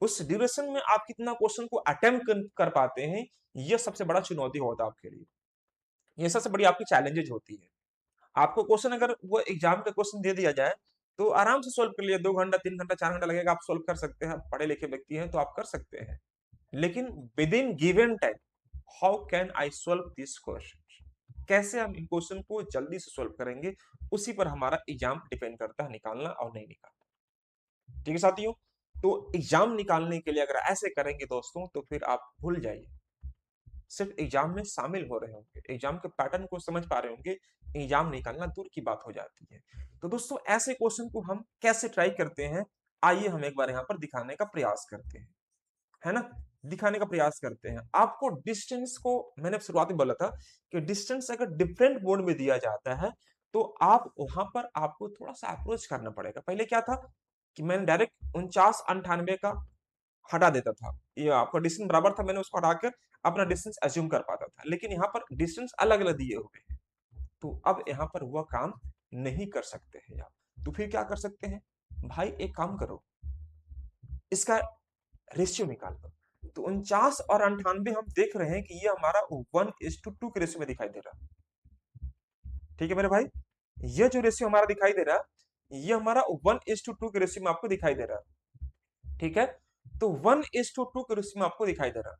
उस ड्यूरेशन में आप कितना क्वेश्चन को अटेम्प्ट कर पाते हैं, यह सबसे बड़ा चुनौती होता है आपके लिए। ये सबसे बड़ी आपकी चैलेंजेज होती है। आपको क्वेश्चन अगर वो एग्जाम का क्वेश्चन दे दिया जाए तो आराम से सॉल्व कर लिया, 2 घंटा 3 घंटा 4 घंटा लगेगा, आप सॉल्व कर सकते हैं, पढ़े लिखे व्यक्ति हैं तो आप कर सकते हैं। लेकिन with in given time, how can I solve this question, कैसे हम इन क्वेश्चन को जल्दी से सॉल्व करेंगे, उसी पर हमारा एग्जाम डिपेंड करता है, निकालना और नहीं निकालना। ठीक है साथियों, तो एग्जाम निकालने के लिए अगर ऐसे करेंगे दोस्तों तो फिर आप भूल जाइए, सिर्फ एग्जाम में शामिल हो रहे होंगे, एग्जाम के पैटर्न को समझ पा रहे होंगे, एग्जाम निकालना दूर की बात हो जाती है। तो दोस्तों ऐसे क्वेश्चन को हम कैसे ट्राई करते हैं, आइए हम एक बार यहाँ पर दिखाने का प्रयास करते हैं, है ना, दिखाने का प्रयास करते हैं। आपको डिस्टेंस को, मैंने शुरुआत में बोला था कि डिस्टेंस अगर डिफरेंट मोड में दिया जाता है तो आप वहां पर आपको थोड़ा सा अप्रोच करना पड़ेगा। पहले क्या था कि मैंने डायरेक्ट 49 98 का हटा देता था, ये आपका डिस्टेंस बराबर था, मैंने उसको हटाकर अपना डिस्टेंस अज्यूम कर पाता था, लेकिन यहाँ पर डिस्टेंस अलग अलग दिए हुए हैं, तो अब यहाँ पर वह काम नहीं कर सकते हैं आप। तो फिर क्या कर सकते हैं भाई, एक काम करो, इसका रेशियो निकाल लो। तो 49 और 98 हम देख रहे हैं कि ये हमारा 1:2 के रेशियो में दिखाई दे रहा है। ठीक है मेरे भाई, ये जो रेशियो हमारा दिखाई दे रहा है, ये हमारा 1:2 के रेशियो में आपको दिखाई दे रहा है। ठीक है, तो 1:2 के रेशियो में आपको दिखाई दे रहा है।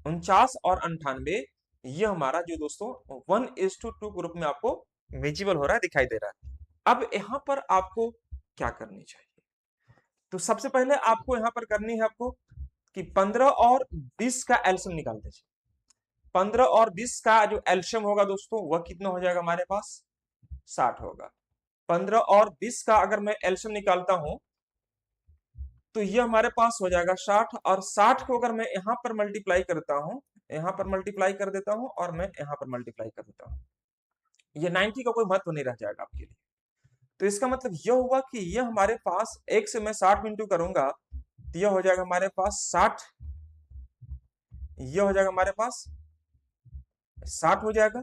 49 और 98 ये हमारा जो दोस्तों 1:2 ग्रुप में आपको विजिबल हो रहा है, दिखाई दे रहा है। अब यहां पर आपको क्या करनी चाहिए, तो सबसे पहले आपको यहां पर करनी है आपको कि 15 और 20 का एलसीएम निकाल दीजिए। 15 और 20 का जो एलसीएम होगा दोस्तों वह कितना हो जाएगा हमारे पास, 60 होगा। 15 और 20 का अगर मैं एलसीएम निकालता हूं तो ये हमारे पास हो जाएगा 60, और 60 को अगर मैं यहां पर मल्टीप्लाई करता हूं, यहां पर मल्टीप्लाई कर देता हूं और मैं यहां पर मल्टीप्लाई कर देता हूं, ये 90 का कोई महत्व नहीं रह जाएगा आपके लिए। तो इसका मतलब यह हुआ कि यह हमारे पास एक से मैं 60 मिनटू करूंगा तो यह हो जाएगा हमारे पास 60, यह हो जाएगा हमारे पास 60 हो जाएगा,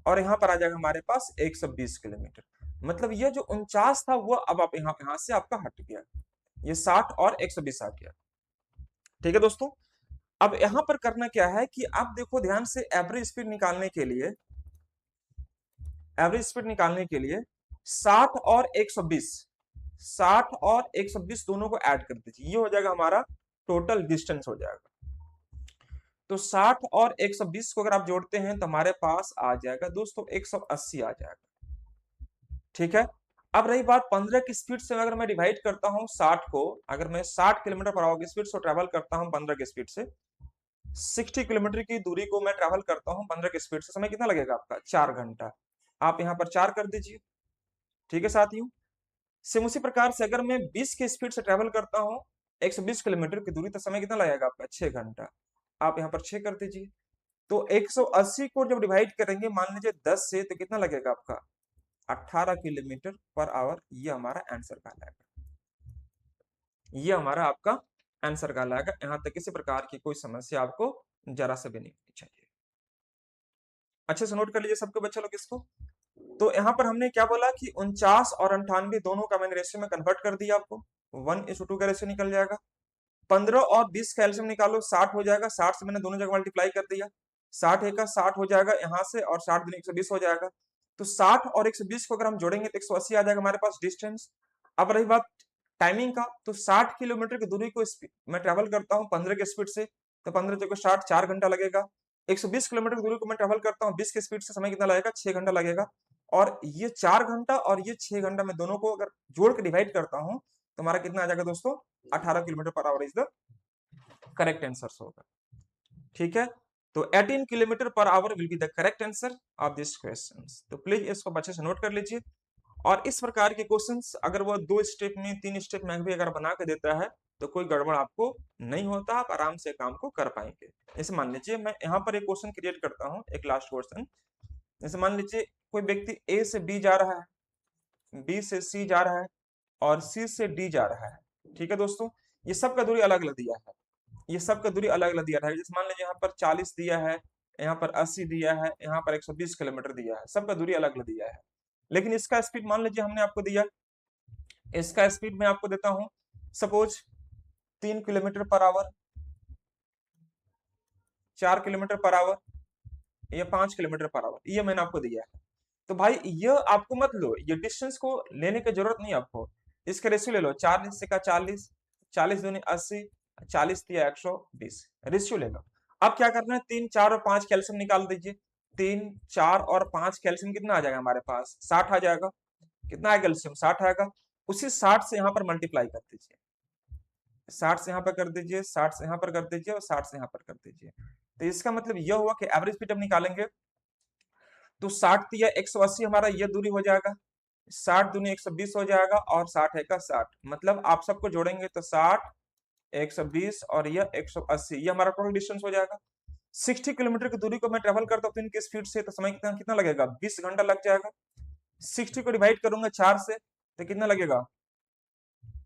और यहां पर आ जाएगा हमारे पास 120 किलोमीटर। मतलब यह जो 49 था वो अब आप यहां से आपका हट गया, ये 60 और 120 आ गया। ठीक है दोस्तों, अब यहां पर करना क्या है कि आप देखो ध्यान से, एवरेज स्पीड निकालने के लिए, एवरेज स्पीड निकालने के लिए 60 और 120, 60 और 120 दोनों को ऐड कर दीजिए, ये हो जाएगा हमारा टोटल डिस्टेंस हो जाएगा। तो 60 और 120 को अगर आप जोड़ते हैं तो हमारे पास आ जाएगा दोस्तों 180 आ जाएगा। ठीक है, अब रही बात 15 की स्पीड से, अगर मैं डिवाइड करता हूं 60 को, अगर मैं 60 किलोमीटर पर आवर की स्पीड से ट्रेवल करता हूं 15 की स्पीड से, 60 किलोमीटर की दूरी को मैं ट्रेवल करता हूं 15 की स्पीड से, समय कितना लगेगा आपका, 4 घंटा। आप यहां पर 4 कर दीजिए। ठीक है साथियों, सेम उसी प्रकार से अगर मैं 20 की स्पीड से ट्रेवल करता हूं 120 किलोमीटर की दूरी, तो समय कितना लगेगा आपका, 6 घंटा। आप यहां पर 6 कर दीजिए। तो 180 को जब डिवाइड करेंगे मान लीजिए 10 से, तो कितना लगेगा आपका, 18 किलोमीटर पर आवर। ये हमारा आंसर कहलाएगा, ये हमारा आपका आंसर कहलाएगा। यहां तक किसी प्रकार की कोई समस्या आपको जरा से भी नहीं होनी चाहिए। अच्छे से नोट कर लीजिए सबके बच्चे लोग इसको। तो यहाँ पर हमने क्या बोला कि 49 और 98 दोनों का मैंने रेशियो में कन्वर्ट कर दिया, आपको 1:2 का रेशियो निकल जाएगा। 15 और 20 का एलसीएम निकालो, 60 हो जाएगा, 60 से मैंने दोनों जगह मल्टीप्लाई कर दिया, 60 एक 60 हो जाएगा यहाँ से, और 60 दूनी 120 हो जाएगा। तो 60 और 120 को अगर हम जोड़ेंगे तो 180 आ जाएगा हमारे पास डिस्टेंस। अब रही बात टाइमिंग का, तो 60 किलोमीटर की दूरी को मैं ट्रेवल करता हूँ 15 की स्पीड से, तो 15 जगह 60, 4 घंटा लगेगा। 120 किलोमीटर की दूरी को मैं ट्रेवल करता हूँ 20 की स्पीड से, समय कितना लगेगा, 6 घंटा लगेगा। और ये 4 घंटा और ये 6 घंटा में दोनों को अगर जोड़ के डिवाइड करता हूँ तो हमारा कितना आ जाएगा दोस्तों, 18 kilometre per hour is the correct answer होगा। ठीक है, तो 18 kilometre per hour will be the correct answer of this questions. तो प्लीज इसको अच्छे से नोट कर लीजिए। और इस प्रकार के क्वेश्चंस अगर वो 2 स्टेप में 3 स्टेप में भी अगर बना के देता है तो कोई गड़बड़ आपको नहीं होता, आप आराम से काम को कर पाएंगे। जैसे मान लीजिए मैं यहाँ पर एक क्वेश्चन क्रिएट करता हूँ, एक लास्ट क्वेश्चन। जैसे मान लीजिए कोई व्यक्ति ए से बी जा रहा है, बी से सी जा रहा है और सी से डी जा रहा है। ठीक है दोस्तों, ये सब का दूरी अलग अलग दिया है, ये सब का दूरी अलग अलग दिया है। जैसे मान लीजिए यहाँ पर 40 दिया है, यहाँ पर 80 दिया है, यहाँ पर 120 किलोमीटर दिया है, सबका दूरी अलग अलग दिया है। लेकिन इसका स्पीड मान लीजिए हमने आपको दिया, इसका स्पीड मैं आपको देता हूं suppose 3 kilometre per hour, 4 kilometre per hour, या 5 किलोमीटर पर आवर, ये मैंने आपको दिया है। तो भाई ये आपको मत लो, ये डिस्टेंस को लेने की जरूरत नहीं है आपको, इसका रेशियो ले लो, 40 से का 40, 40 दूनी 80, 40 दिया 120, रेशियो ले लो। अब क्या करना है, 3 4 और 5 कैल्शियम निकाल दीजिए। 3 4 और 5 कैल्शियम कितना आ जाएगा हमारे पास, 60 आ जाएगा। कितना है कैल्शियम, 60 आएगा। उसी 60 से यहाँ पर मल्टीप्लाई कर दीजिए, 60 से यहाँ पर कर दीजिए, 60 से यहाँ पर कर दीजिए, और 60 से यहाँ पर कर दीजिए। तो इसका मतलब यह हुआ कि एवरेज स्पीड हम निकालेंगे तो 60 दिया 180, हमारा ये दूरी हो जाएगा, 60 दूनी 120 हो जाएगा, और 60 है का 60, मतलब आप सबको जोड़ेंगे तो 60, 120 और यह 180, ये हमारा टोटल डिस्टेंस हो जाएगा। 60 किलोमीटर की दूरी को मैं ट्रेवल करता हूँ इनकी स्पीड से, तो समय कितना कितना लगेगा, 20 घंटा लग जाएगा। 60 को डिवाइड करूंगा 4 से तो कितना लगेगा,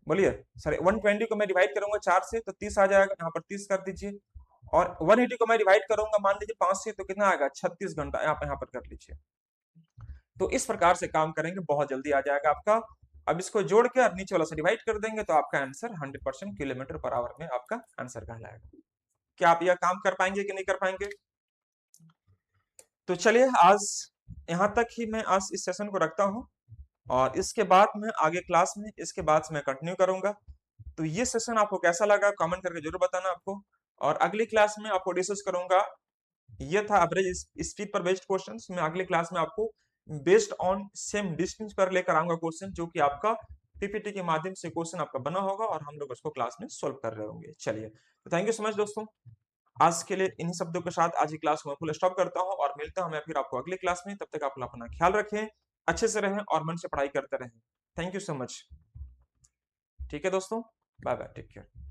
बोलिए सॉरी, 120 को मैं डिवाइड करूंगा 4 से तो 30 आ जाएगा, यहाँ पर 30 कर दीजिए। और 180 को मैं डिवाइड करूंगा मान लीजिए 5 से तो कितना आएगा, 36 घंटा, आप यहाँ पर कर लीजिए। तो इस प्रकार से काम करेंगे, बहुत जल्दी आ जाएगा आपका। अब इसको जोड़ के और नीचे वाला से डिवाइड कर देंगे तो आपका आंसर 100% किलोमीटर पर आवर में आपका आंसर कहलाएगा। क्या आप यह काम कर पाएंगे कि नहीं कर पाएंगे? तो चलिए आज यहाँ तक ही मैं आज इस सेशन को रखता हूँ, और इसके बाद मैं आगे क्लास में इसके बाद से मैं कंटिन्यू करूंगा। तो ये सेशन आपको कैसा लगा कमेंट करके जरूर बताना आपको, और अगली क्लास में आपको डिस्कस करूंगा। ये था एवरेज स्पीड पर बेस्ड क्वेश्चंस, मैं अगली क्लास में आपको बेस्ड ऑन सेम डिस्टेंस पर लेकर आऊंगा क्वेश्चन, जो कि आपका पीपीटी के माध्यम से क्वेश्चन आपका बना होगा और हम लोग उसको क्लास में सोल्व कर रहे होंगे। चलिए, तो थैंक यू सो मच दोस्तों, आज के लिए इन्हीं शब्दों के साथ आज की क्लास को मैं फुल स्टॉप करता हूं, और मिलता हूं मैं फिर आपको अगली क्लास में। तब तक आप लोग अपना ख्याल रखें, अच्छे से रहें और मन से पढ़ाई करते रहें। Thank you so much. ठीक है दोस्तों, बाय बाय, टेक केयर।